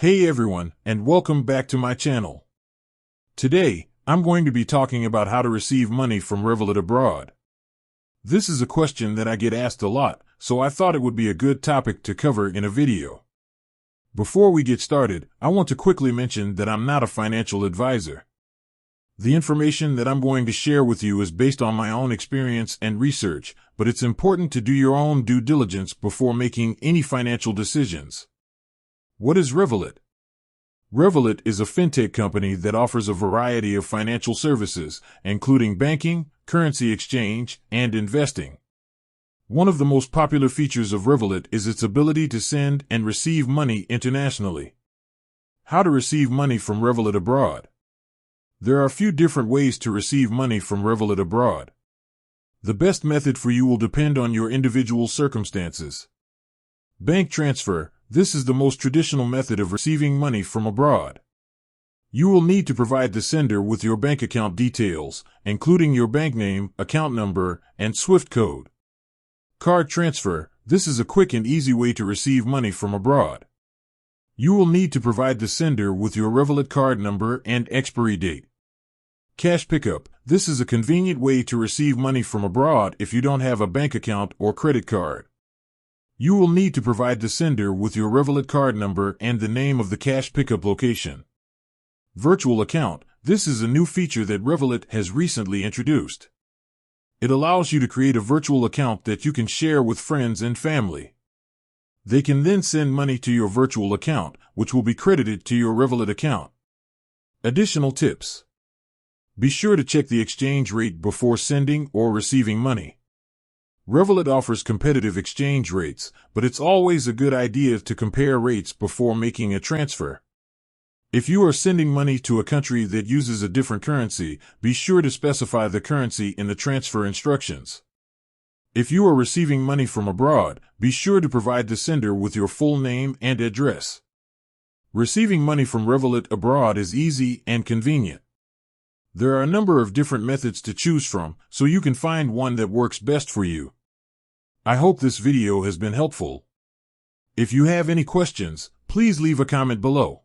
Hey everyone, and welcome back to my channel. Today, I'm going to be talking about how to receive money from Revolut abroad. This is a question that I get asked a lot, so I thought it would be a good topic to cover in a video. Before we get started, I want to quickly mention that I'm not a financial advisor. The information that I'm going to share with you is based on my own experience and research, but it's important to do your own due diligence before making any financial decisions. What is Revolut? Revolut is a fintech company that offers a variety of financial services, including banking, currency exchange, and investing. One of the most popular features of Revolut is its ability to send and receive money internationally. How to receive money from Revolut abroad? There are a few different ways to receive money from Revolut abroad. The best method for you will depend on your individual circumstances. Bank transfer. This is the most traditional method of receiving money from abroad. You will need to provide the sender with your bank account details, including your bank name, account number, and SWIFT code. Card transfer. This is a quick and easy way to receive money from abroad. You will need to provide the sender with your Revolut card number and expiry date. Cash pickup. This is a convenient way to receive money from abroad if you don't have a bank account or credit card. You will need to provide the sender with your Revolut card number and the name of the cash pickup location. Virtual account. This is a new feature that Revolut has recently introduced. It allows you to create a virtual account that you can share with friends and family. They can then send money to your virtual account, which will be credited to your Revolut account. Additional tips. Be sure to check the exchange rate before sending or receiving money. Revolut offers competitive exchange rates, but it's always a good idea to compare rates before making a transfer. If you are sending money to a country that uses a different currency, be sure to specify the currency in the transfer instructions. If you are receiving money from abroad, be sure to provide the sender with your full name and address. Receiving money from Revolut abroad is easy and convenient. There are a number of different methods to choose from, so you can find one that works best for you. I hope this video has been helpful. If you have any questions, please leave a comment below.